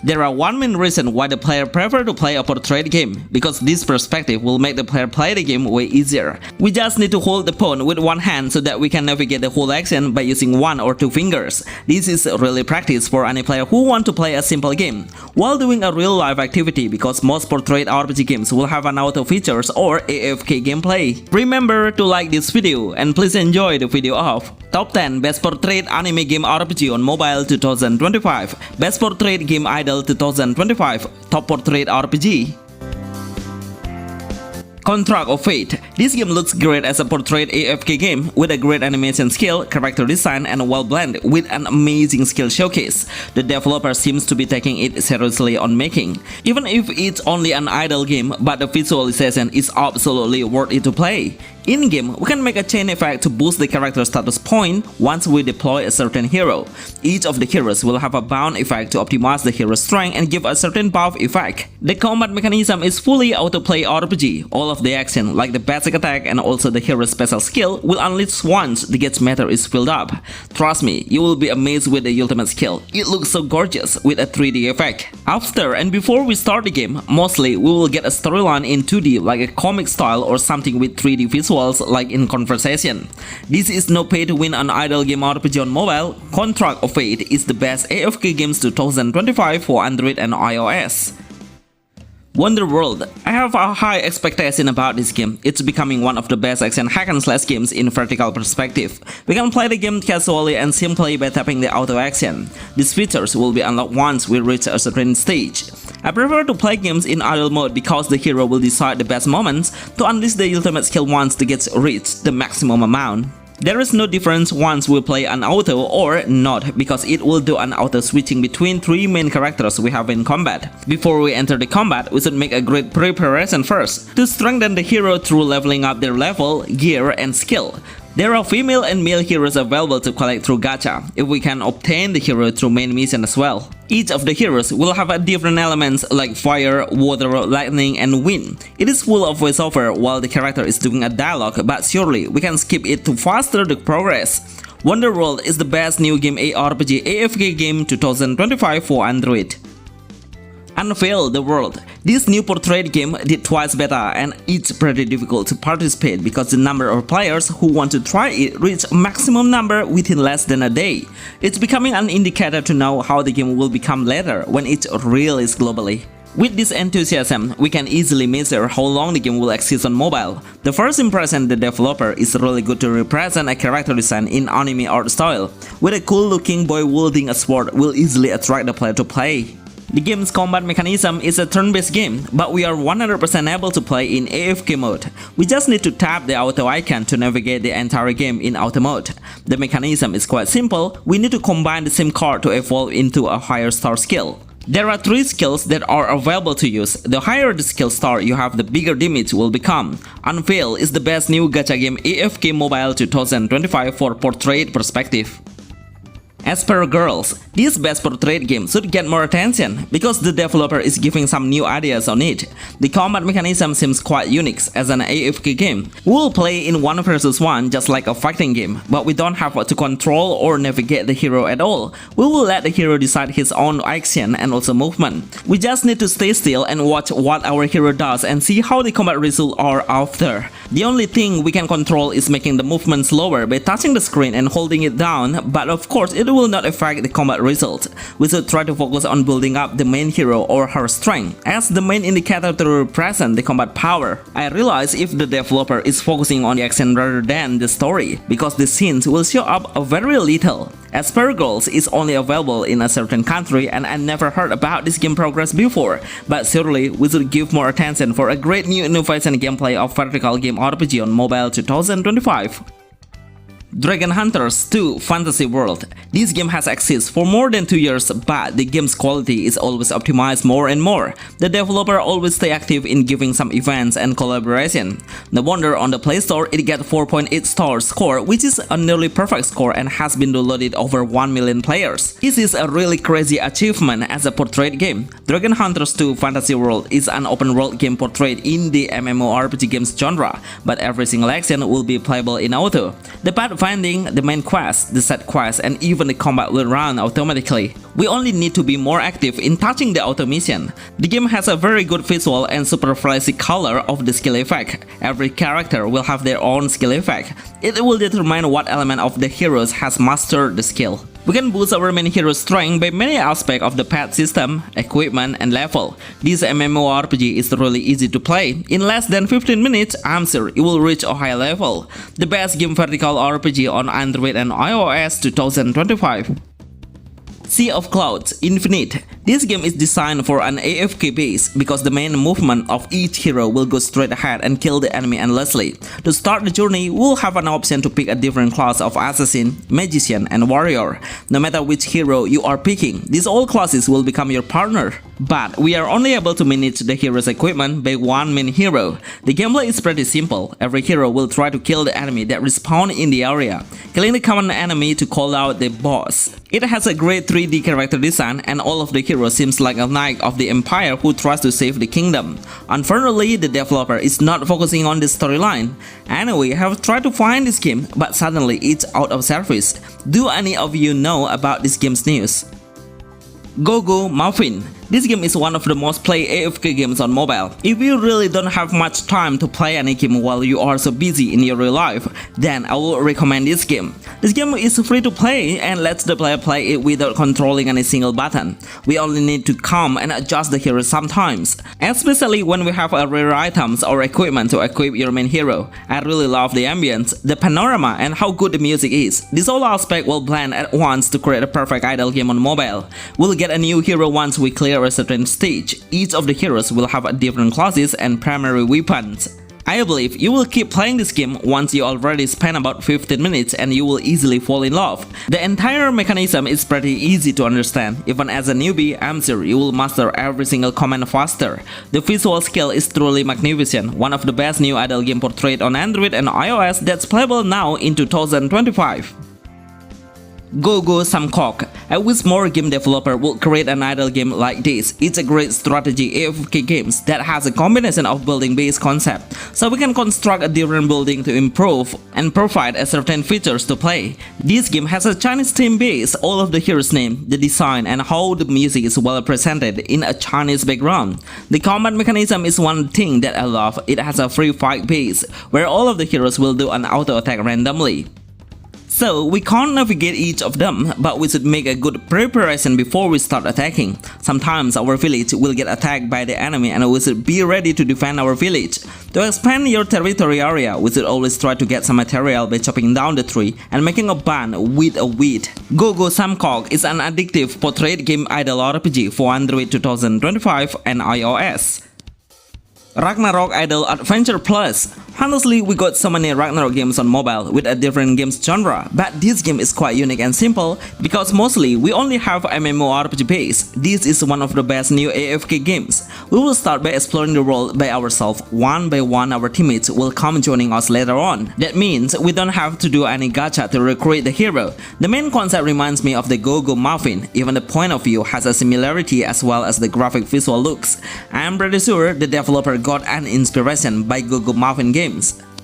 There are one main reason why the player prefer to play a portrait game, because this perspective will make the player play the game way easier. We just need to hold the pawn with one hand so that we can navigate the whole action by using one or two fingers. This is really practice for any player who want to play a simple game while doing a real life activity, because most portrait RPG games will have an auto features or AFK gameplay. Remember to like this video and please enjoy the video of Top 10 Best Portrait Anime Game RPG on Mobile 2025, Best Portrait Game Idol 2025, Top Portrait RPG. Contract of Fate. This game looks great as a portrait AFK game with a great animation skill, character design, and well blend with an amazing skill showcase. The developer seems to be taking it seriously on making. Even if it's only an idle game, but the visualization is absolutely worth it to play. In-game, we can make a chain effect to boost the character status point once we deploy a certain hero. Each of the heroes will have a bound effect to optimize the hero's strength and give a certain buff effect. The combat mechanism is fully autoplay RPG. All of the action, like the basic attack and also the hero's special skill, will unleash once the gauge meter is filled up. Trust me, you will be amazed with the ultimate skill. It looks so gorgeous with a 3D effect. After and before we start the game, mostly we will get a storyline in 2D like a comic style or something with 3D visuals like in Conversation. This is no pay to win an idle game RPG on mobile. Contract of Fate is the best AFK games 2025 for Android and iOS. Wonder World. I have a high expectation about this game. It's becoming one of the best action hack and slash games in vertical perspective. We can play the game casually and simply by tapping the auto action. These features will be unlocked once we reach a certain stage. I prefer to play games in idle mode because the hero will decide the best moments to unleash the ultimate skill once the gets reached the maximum amount. There is no difference once we play an auto or not, because it will do an auto switching between three main characters we have in combat. Before we enter the combat, we should make a great preparation first to strengthen the hero through leveling up their level, gear, and skill. There are female and male heroes available to collect through gacha, if we can obtain the hero through main mission as well. Each of the heroes will have a different elements like fire, water, lightning, and wind. It is full of voiceover while the character is doing a dialogue, but surely we can skip it to faster the progress. Wonder World is the best new game ARPG AFK game 2025 for Android. Unveil the World. This new portrait game did twice beta and it's pretty difficult to participate because the number of players who want to try it reach maximum number within less than a day. It's becoming an indicator to know how the game will become later when it's released globally. With this enthusiasm, we can easily measure how long the game will exist on mobile. The first impression the developer is really good to represent a character design in anime art style. With a cool looking boy wielding a sword will easily attract the player to play. The game's combat mechanism is a turn-based game, but we are 100% able to play in AFK mode. We just need to tap the auto icon to navigate the entire game in auto mode. The mechanism is quite simple. We need to combine the same card to evolve into a higher star skill. There are 3 skills that are available to use. The higher the skill star you have, the bigger damage will become. Unveil is the best new gacha game AFK Mobile 2025 for portrait perspective. Esper Girls. This best portrait game should get more attention because the developer is giving some new ideas on it. The combat mechanism seems quite unique as an AFK game. We will play in 1 versus 1 just like a fighting game, but we don't have to control or navigate the hero at all. We will let the hero decide his own action and also movement. We just need to stay still and watch what our hero does and see how the combat results are after. The only thing we can control is making the movement slower by touching the screen and holding it down, but of course it will not affect the combat result. We should try to focus on building up the main hero or her strength as the main indicator to represent the combat power. I realize if the developer is focusing on the action rather than the story, because the scenes will show up very little. Esper Girls is only available in a certain country and I never heard about this game progress before, but surely we should give more attention for a great new innovation gameplay of vertical game RPG on mobile 2025. Dragon Hunters 2 Fantasy World. This game has existed for more than 2 years, but the game's quality is always optimized more and more. The developer always stay active in giving some events and collaboration. No wonder on the Play Store it gets 4.8 star score, which is a nearly perfect score and has been downloaded over 1 million players. This is a really crazy achievement as a portrait game. Dragon Hunters 2 Fantasy World is an open world game portrait in the MMORPG games genre, but every single action will be playable in auto. The path finding, the main quest, the side quest, and even the combat will run automatically. We only need to be more active in touching the auto mission. The game has a very good visual and super flashy color of the skill effect. Every character will have their own skill effect. It will determine what element of the heroes has mastered the skill. We can boost our main hero's strength by many aspects of the pet system, equipment, and level. This MMORPG is really easy to play. In less than 15 minutes, I'm sure you will reach a high level. The best game vertical RPG on Android and iOS 2025. Sea of Clouds Infinite. This game is designed for an AFK base because the main movement of each hero will go straight ahead and kill the enemy endlessly. To start the journey, we'll have an option to pick a different class of assassin, magician, and warrior. No matter which hero you are picking, these all classes will become your partner. But we are only able to manage the hero's equipment by one main hero. The gameplay is pretty simple. Every hero will try to kill the enemy that respawn in the area, killing the common enemy to call out the boss. It has a great 3D character design, and all of the heroes seems like a knight of the empire who tries to save the kingdom. Unfortunately, the developer is not focusing on this storyline. Anyway, I have tried to find this game, but suddenly it's out of service. Do any of you know about this game's news? Go Muffin. This game is one of the most played AFK games on mobile. If you really don't have much time to play any game while you are so busy in your real life, then I will recommend this game. This game is free to play and lets the player play it without controlling any single button. We only need to come and adjust the hero sometimes, especially when we have rare items or equipment to equip your main hero. I really love the ambience, the panorama, and how good the music is. This all aspect will blend at once to create a perfect idle game on mobile. We'll get a new hero once we clear a certain stage. Each of the heroes will have a different classes and primary weapons. I believe you will keep playing this game once you already spend about 15 minutes and you will easily fall in love. The entire mechanism is pretty easy to understand. Even as a newbie, I'm sure you will master every single command faster. The visual skill is truly magnificent, one of the best new idle game portrayed on Android and iOS that's playable now in 2025. Go Samkok. I wish more game developer would create an idle game like this. It's a great strategy AFK games that has a combination of building based concept, so we can construct a different building to improve and provide a certain features to play. This game has a Chinese theme base, all of the heroes' name, the design, and how the music is well presented in a Chinese background. The combat mechanism is one thing that I love. It has a free fight base where all of the heroes will do an auto attack randomly. So we can't navigate each of them, but we should make a good preparation before we start attacking. Sometimes our village will get attacked by the enemy and we should be ready to defend our village. To expand your territory area, we should always try to get some material by chopping down the tree and making a band with a weed. Go Samkok is an addictive portrait game idle RPG for Android 2025 and iOS. Ragnarok Idle Adventure Plus. Honestly, we got so many Ragnarok games on mobile with a different games genre, but this game is quite unique and simple because mostly we only have MMORPG base. This is one of the best new AFK games. We will start by exploring the world by ourselves. One by one our teammates will come joining us later on. That means we don't have to do any gacha to recruit the hero. The main concept reminds me of the Go Muffin. Even the point of view has a similarity as well as the graphic visual looks. I'm pretty sure the developer got an inspiration by Go Muffin games.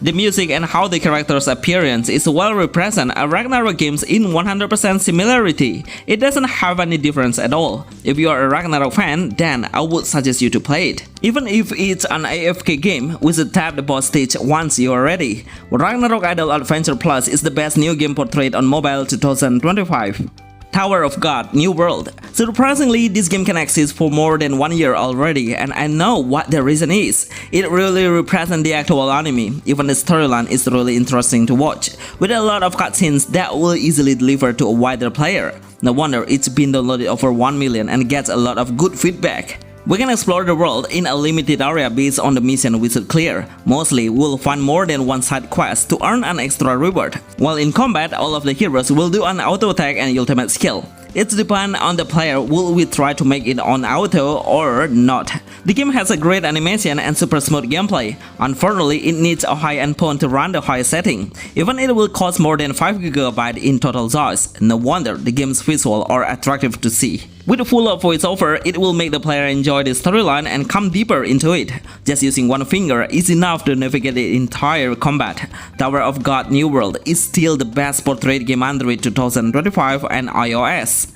The music and how the character's appearance is well represent a Ragnarok games in 100% similarity. It doesn't have any difference at all. If you are a Ragnarok fan, then I would suggest you to play it. Even if it's an AFK game, we should tap the boss stage once you are ready. Ragnarok Idle Adventure Plus is the best new game portrayed on mobile 2025. Tower of God New World. Surprisingly, this game can exist for more than 1 year already, and I know what the reason is. It really represents the actual anime. Even the storyline is really interesting to watch, with a lot of cutscenes that will easily deliver to a wider player. No wonder it's been downloaded over 1 million and gets a lot of good feedback. We can explore the world in a limited area based on the mission we should clear. Mostly, we'll find more than one side quest to earn an extra reward. While in combat, all of the heroes will do an auto attack and ultimate skill. It depends on the player, will we try to make it on auto or not. The game has a great animation and super smooth gameplay. Unfortunately, it needs a high-end phone to run the high setting. Even it will cost more than 5GB in total size. No wonder the game's visuals are attractive to see. With full of voiceover, it will make the player enjoy the storyline and come deeper into it. Just using one finger is enough to navigate the entire combat. Tower of God New World is still the best portrait game Android 2025 and iOS.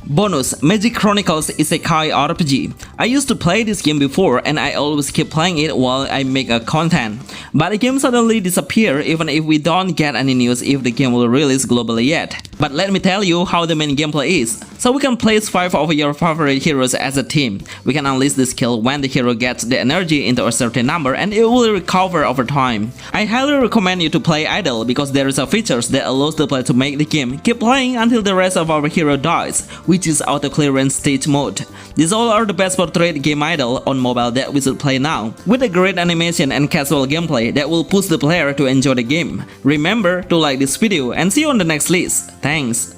Bonus: Magic Chronicles Isekai RPG. I used to play this game before and I always keep playing it while I make a content. But the game suddenly disappeared even if we don't get any news if the game will release globally yet. But let me tell you how the main gameplay is. So we can place 5 of your favorite heroes as a team. We can unleash the skill when the hero gets the energy into a certain number and it will recover over time. I highly recommend you to play idle because there is a feature that allows the player to make the game keep playing until the rest of our hero dies, which is auto clearance stage mode. These all are the best portrait game idle on mobile that we should play now, with a great animation and casual gameplay that will push the player to enjoy the game. Remember to like this video and see you on the next list. Thanks.